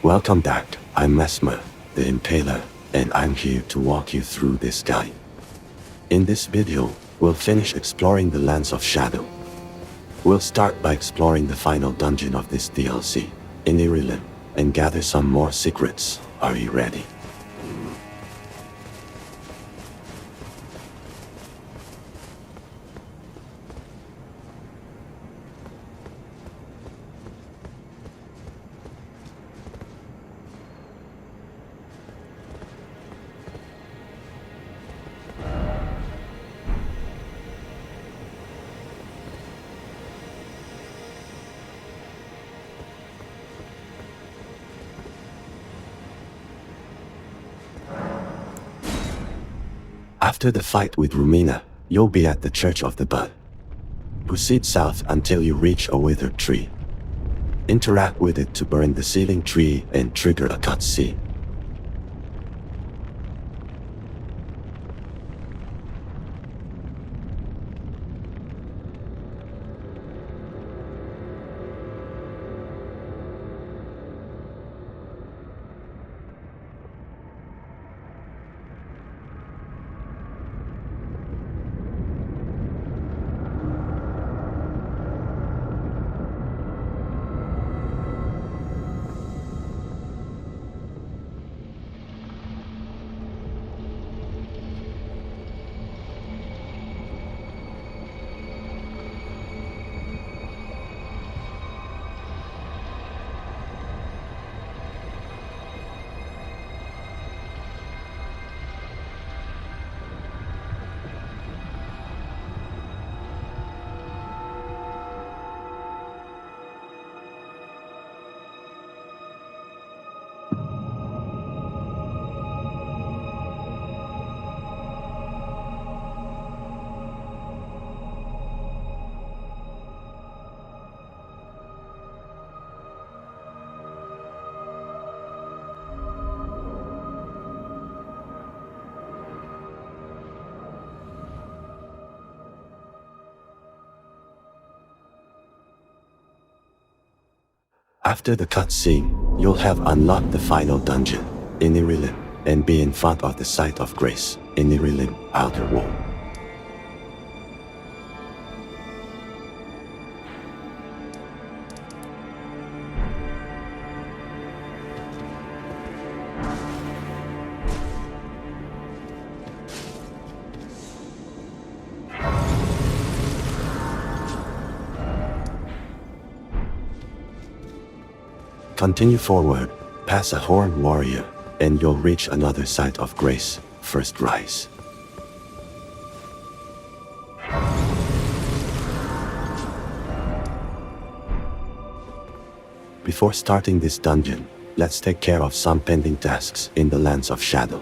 Welcome back, I'm Messmer, the Impaler, and I'm here to walk you through this guide. In this video, we'll finish exploring the Lands of Shadow. We'll start by exploring the final dungeon of this DLC, Enir-Ilim, and gather some more secrets. Are you ready? After the fight with Rumina, you'll be at the Church of the Bud. Proceed south until you reach a withered tree. Interact with it to burn the sealing tree and trigger a cutscene. After the cutscene, you'll have unlocked the final dungeon, Enir-Ilim, and be in front of the Site of Grace, Enir-Ilim Outer Wall. Continue forward, pass a Horned Warrior, and you'll reach another Site of Grace, First Rise. Before starting this dungeon, let's take care of some pending tasks in the Lands of Shadow.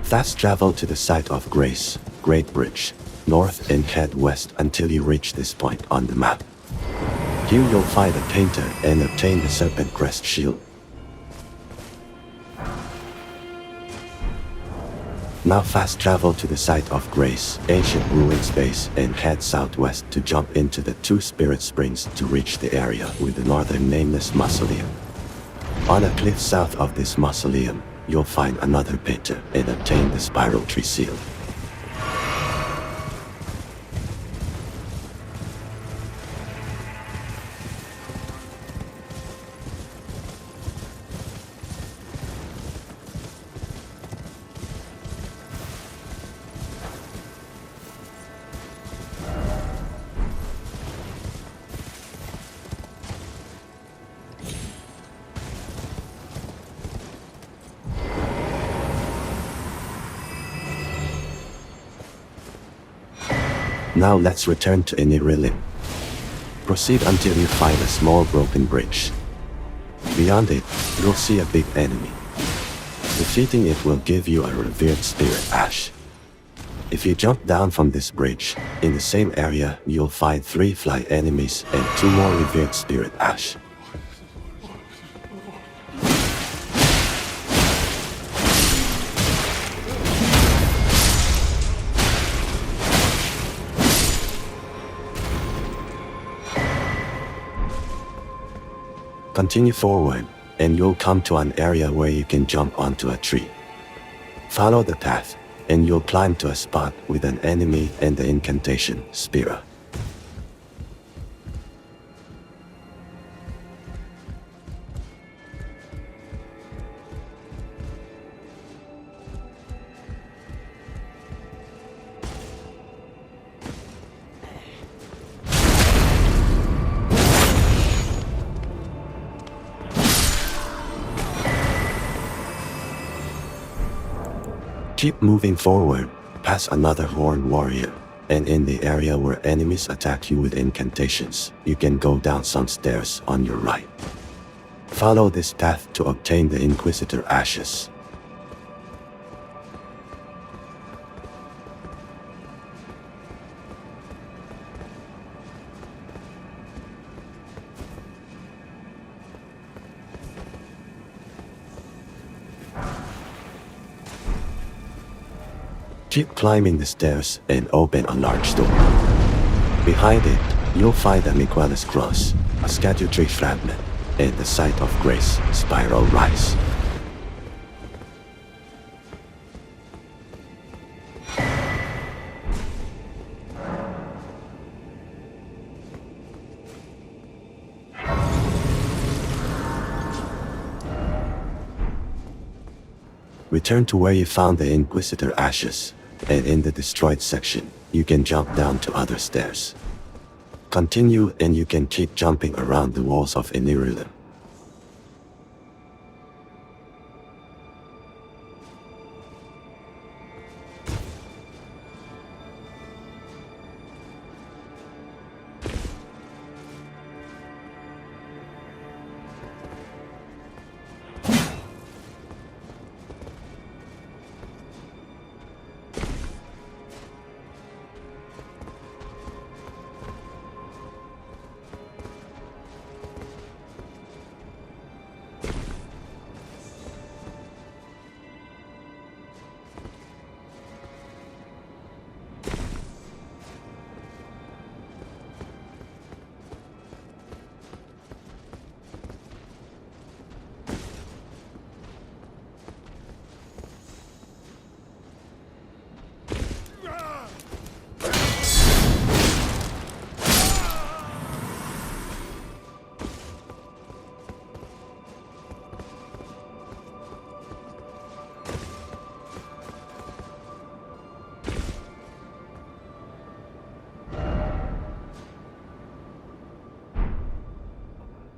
Fast travel to the Site of Grace, Great Bridge, north and head west until you reach this point on the map. Here you'll find a painter and obtain the Serpent Crest shield. Now fast travel to the Site of Grace, Ancient Ruins base, and head southwest to jump into the 2 Spirit Springs to reach the area with the northern Nameless Mausoleum. On a cliff south of this mausoleum, you'll find another painter and obtain the Spiraltree Seal. Now let's return to Enir-Ilim. Proceed until you find a small broken bridge. Beyond it, you'll see a big enemy. Defeating it will give you a Revered Spirit Ash. If you jump down from this bridge, in the same area you'll find 3 fly enemies and 2 more Revered Spirit Ash. Continue forward, and you'll come to an area where you can jump onto a tree. Follow the path, and you'll climb to a spot with an enemy and the incantation, Spira. Keep moving forward, past another Horn Warrior, and in the area where enemies attack you with incantations, you can go down some stairs on your right. Follow this path to obtain the Inquisitor Ashes. Keep climbing the stairs and open a large door. Behind it, you'll find a Miquella's cross, a Scadutree Fragment, and the site of grace, Spiral Rise. Return to where you found the Inquisitor Ashes, and in the destroyed section, you can jump down to other stairs. Continue and you can keep jumping around the walls of Enir-Ilim.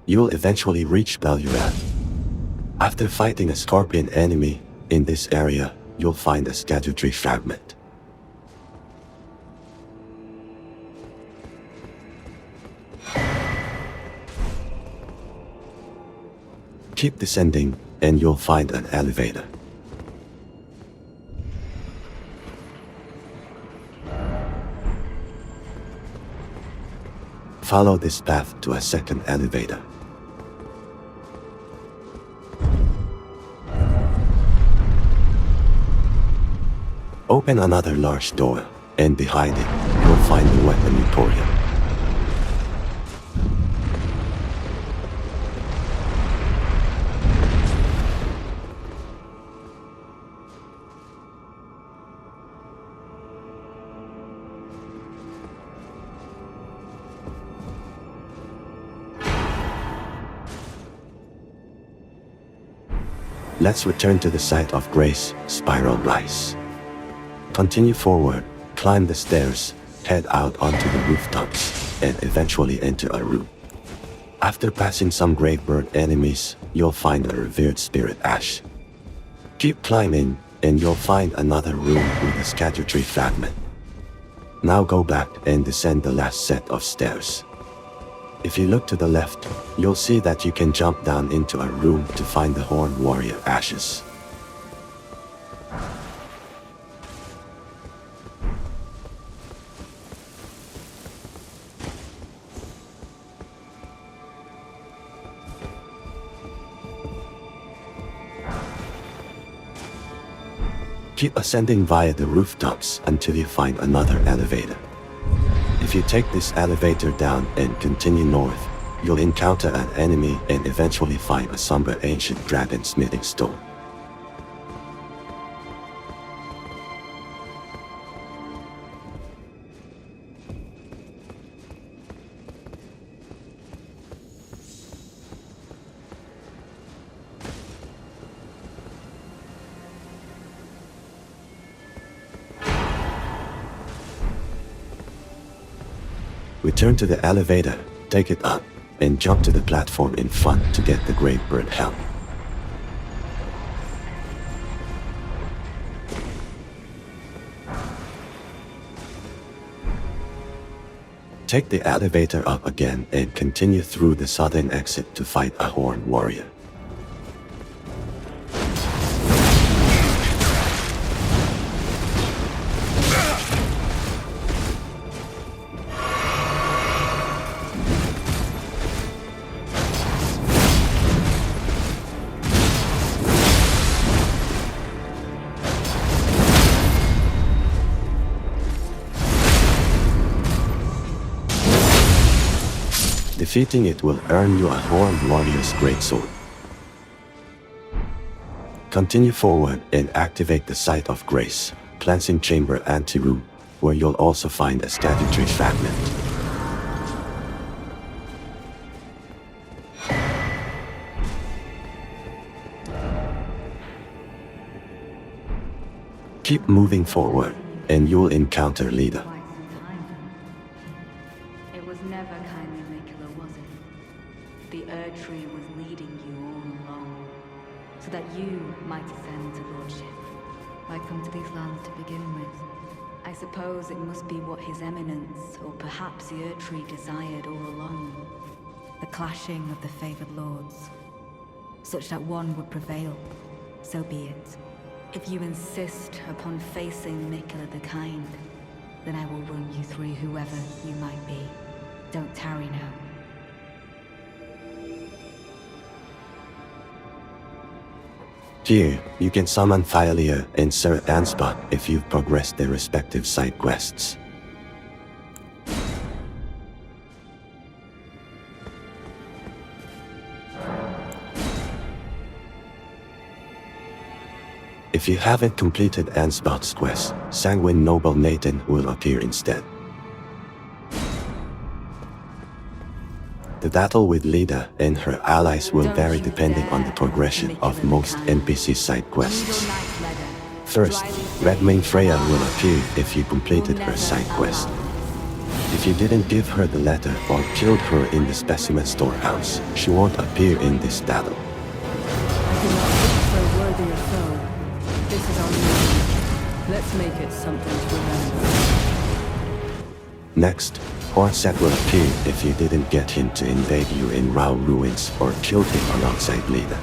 You'll eventually reach Belurat. After fighting a scorpion enemy in this area, you'll find a Scadutree Fragment. Keep descending and you'll find an elevator. Follow this path to a second elevator. Open another large door, and behind it, you'll find the weapon Euporia. Let's return to the site of grace, Spiral Rise. Continue forward, climb the stairs, head out onto the rooftops, and eventually enter a room. After passing some Gravebird enemies, you'll find a Revered Spirit Ash. Keep climbing, and you'll find another room with a Scadutree Fragment. Now go back and descend the last set of stairs. If you look to the left, you'll see that you can jump down into a room to find the Horn Warrior Ashes. Keep ascending via the rooftops until you find another elevator. If you take this elevator down and continue north, you'll encounter an enemy and eventually find a Somber ancient dragon smithing stone. Return to the elevator, take it up, and jump to the platform in front to get the Gravebird Helm. Take the elevator up again and continue through the southern exit to fight a Horned Warrior. Defeating it will earn you a Horned Warrior's Greatsword. Continue forward and activate the Site of Grace, Cleansing Chamber Anteroom, where you'll also find a Scadutree Fragment. Keep moving forward, and you'll encounter Leda. It was never kindly Miquella, was it? The Erdtree was leading you all along, so that you might ascend to lordship. Why come to these lands to begin with? I suppose it must be what His Eminence, or perhaps the Erdtree, desired all along. The clashing of the favored lords, such that one would prevail. So be it. If you insist upon facing Miquella the Kind, then I will run you through whoever you might be. Don't tarry now. Here, you can summon Thiollier and Sir Ansbach if you've progressed their respective side quests. If you haven't completed Ansbach's quest, Sanguine Noble Nataan will appear instead. The battle with Leda and her allies will vary depending on the progression of most NPC side quests. First, Redmane Freyja will appear if you completed her side quest. If you didn't give her the letter or killed her in the specimen storehouse, she won't appear in this battle. This is our mission. Let's make it something to remember. Next, Horset will appear if you didn't get him to invade you in Rao Ruins or killed him alongside Leda.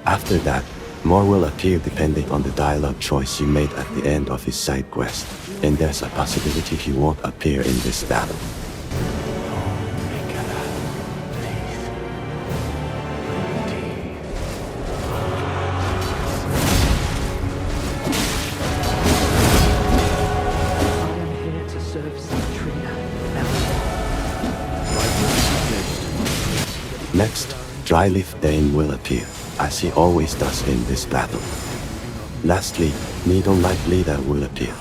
After that, more will appear depending on the dialogue choice you made at the end of his side quest, and there's a possibility he won't appear in this battle. Next, Dryleaf Dane will appear, as he always does in this battle. Lastly, Needle Knight Leda will appear.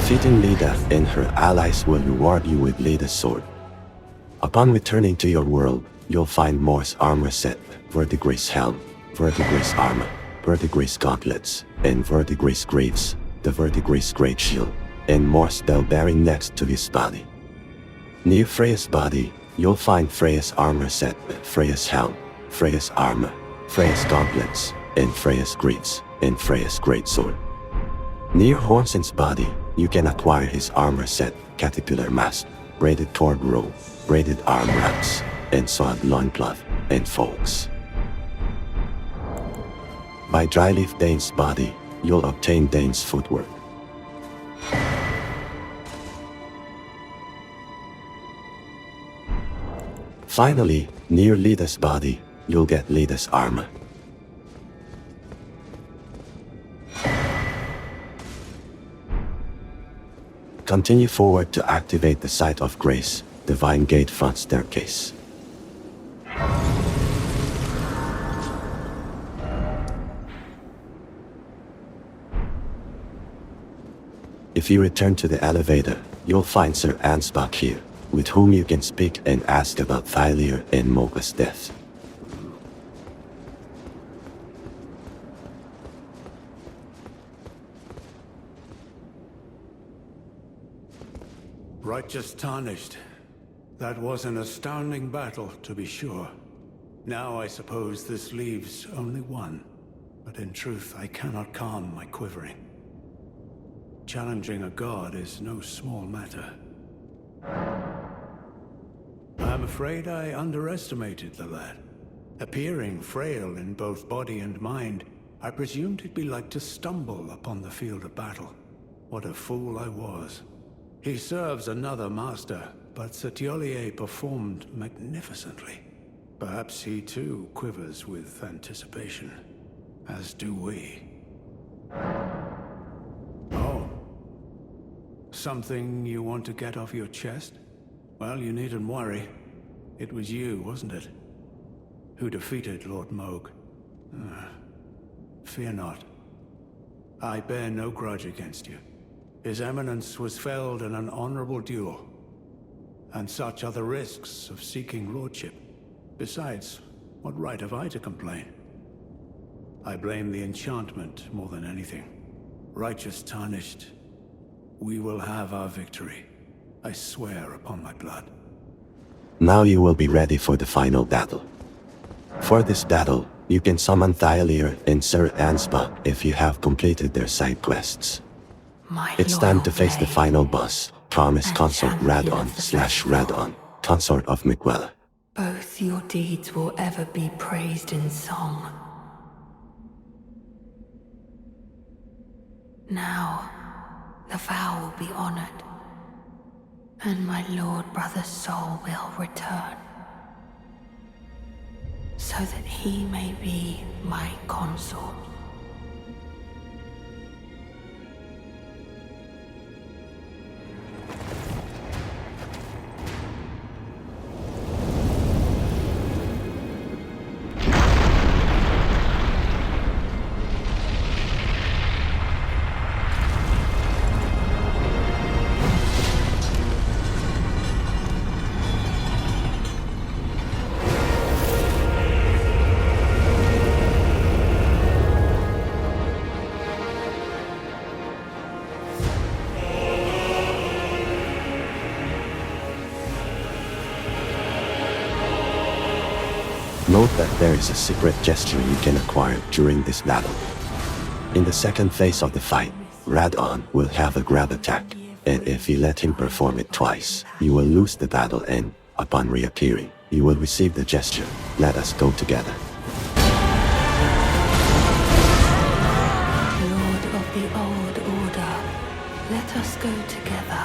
Defeating Leda and her allies will reward you with Leda's sword. Upon returning to your world, you'll find Mor's armor set, Verdigris Helm, Verdigris Armor, Verdigris Gauntlets, and Verdigris Greaves, the Verdigris Greatshield, and Mor's bell bearing next to his body. Near Freyja's body, you'll find Freyja's armor set, Freyja's Helm, Freyja's Armor, Freyja's Gauntlets, and Freyja's Greaves, and Freyja's Greatsword. Near Hornson's body, you can acquire his armor set, Caterpillar Mask, Braided Tord Robe, Braided Arm Wraps, and Sword Loincloth, and Folks. By Dryleaf Dane's body, you'll obtain Dane's footwork. Finally, near Leda's body, you'll get Leda's armor. Continue forward to activate the Site of Grace, Divine Gate front staircase. If you return to the elevator, you'll find Sir Ansbach here, with whom you can speak and ask about Thiollier and Moga's death. Righteous tarnished. That was an astounding battle, to be sure. Now I suppose this leaves only one, but in truth I cannot calm my quivering. Challenging a god is no small matter. I'm afraid I underestimated the lad. Appearing frail in both body and mind, I presumed he'd be like to stumble upon the field of battle. What a fool I was. He serves another master, but Sir Thiollier performed magnificently. Perhaps he too quivers with anticipation, as do we. Oh. Something you want to get off your chest? Well, you needn't worry. It was you, wasn't it? Who defeated Lord Mohg. Fear not. I bear no grudge against you. His Eminence was felled in an honorable duel. And such are the risks of seeking lordship. Besides, what right have I to complain? I blame the enchantment more than anything. Righteous tarnished, we will have our victory. I swear upon my blood. Now you will be ready for the final battle. For this battle, you can summon Thiollier and Sir Ansbach if you have completed their side quests. It's time to face the final boss, Promised Consort Radahn/Radahn, Consort of Miquella. Both your deeds will ever be praised in song. Now, the vow will be honored, and my lord brother's soul will return, so that he may be my consort. Note that there is a secret gesture you can acquire during this battle. In the second phase of the fight, Radahn will have a grab attack, and if you let him perform it twice, you will lose the battle and, upon reappearing, you will receive the gesture, "Let us go together." Lord of the old order, let us go together.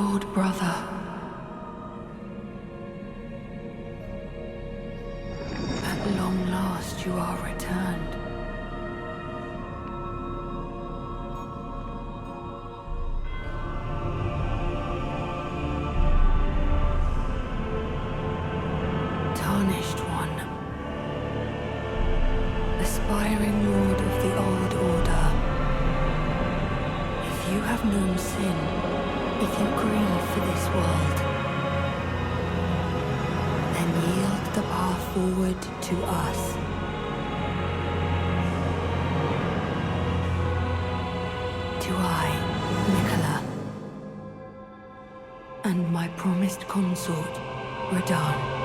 lord brother. At long last you are returned. Tarnished one. Aspiring lord of the old order. If you have known sin, if you grieve for this world, then yield the path forward to us. To I, Miquella, and my promised consort, Radahn.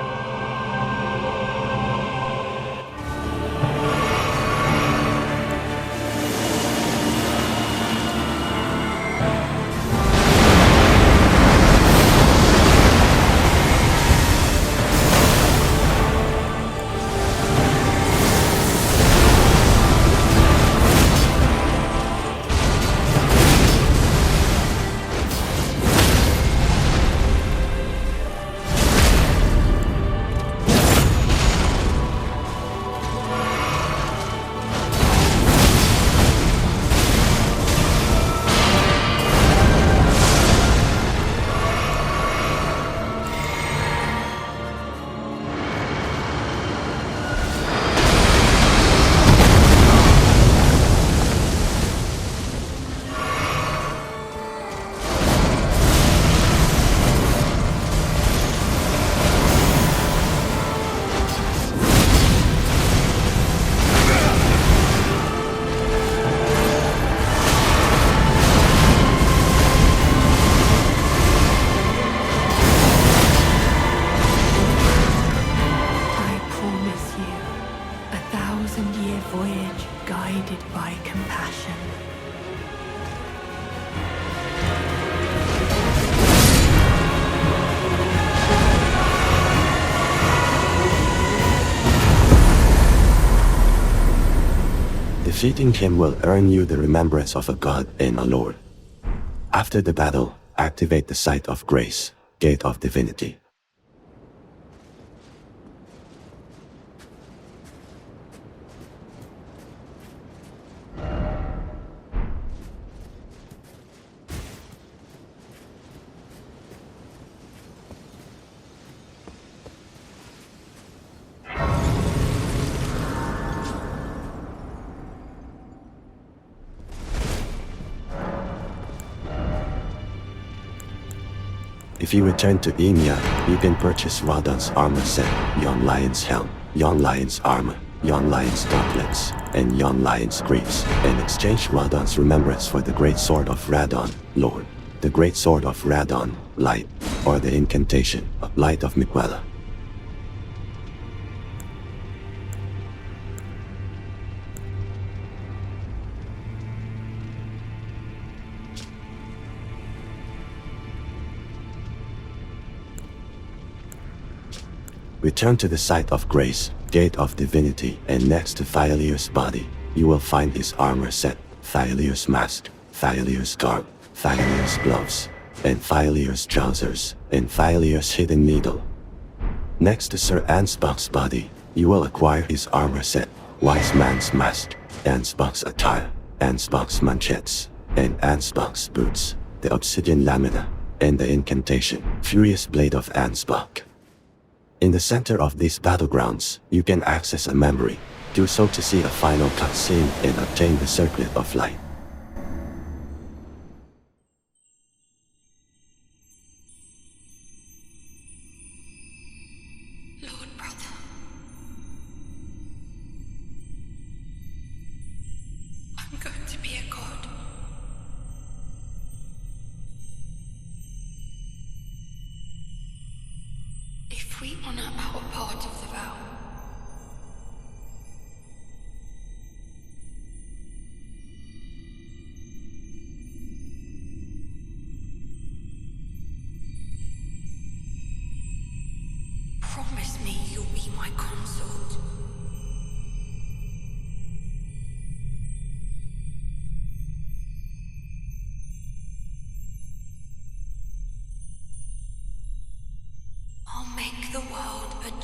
Defeating him will earn you the remembrance of a god and a lord. After the battle, activate the Site of Grace, Gate of Divinity. If you return to Emia, you can purchase Radahn's armor set, Young Lion's Helm, Young Lion's Armor, Young Lion's Gauntlets, and Young Lion's Greaves, and exchange Radahn's remembrance for the Greatsword of Radahn, Lord, the Greatsword of Radahn, Light, or the Incantation, Light of Miquella. Return to the Site of Grace, Gate of Divinity, and next to Thiolier's body, you will find his armor set, Thiolier's mask, Thiolier's garb, Thiolier's gloves, and Thiolier's trousers, and Thiolier's hidden needle. Next to Sir Ansbach's body, you will acquire his armor set, Wise Man's mask, Ansbach's attire, Ansbach's manchettes, and Ansbach's boots, the obsidian lamina, and the incantation, Furious Blade of Ansbach. In the center of these battlegrounds, you can access a memory. Do so to see a final cutscene and obtain the Circlet of Light. Lord brother. I'm going to be a god. If we honor our part of the vow, promise me you'll be my consort.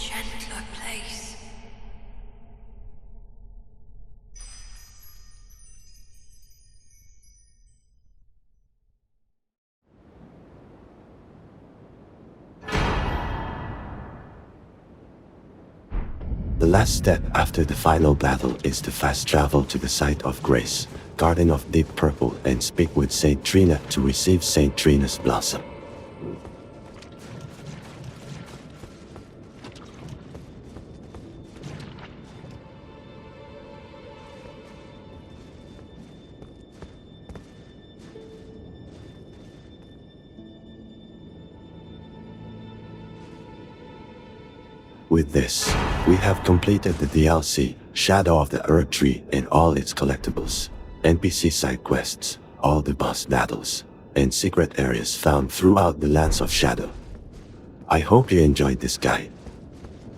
gentler place. The last step after the final battle is to fast travel to the site of grace, Garden of Deep Purple, and speak with Saint Trina to receive Saint Trina's blossom. With this, we have completed the DLC, Shadow of the Erdtree and all its collectibles, NPC side quests, all the boss battles, and secret areas found throughout the Lands of Shadow. I hope you enjoyed this guide.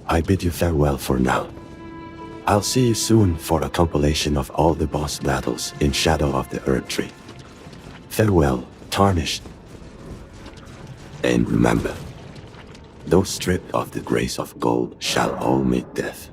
I bid you farewell for now. I'll see you soon for a compilation of all the boss battles in Shadow of the Erdtree. Farewell, Tarnished. And remember, those stripped of the grace of gold shall all meet death.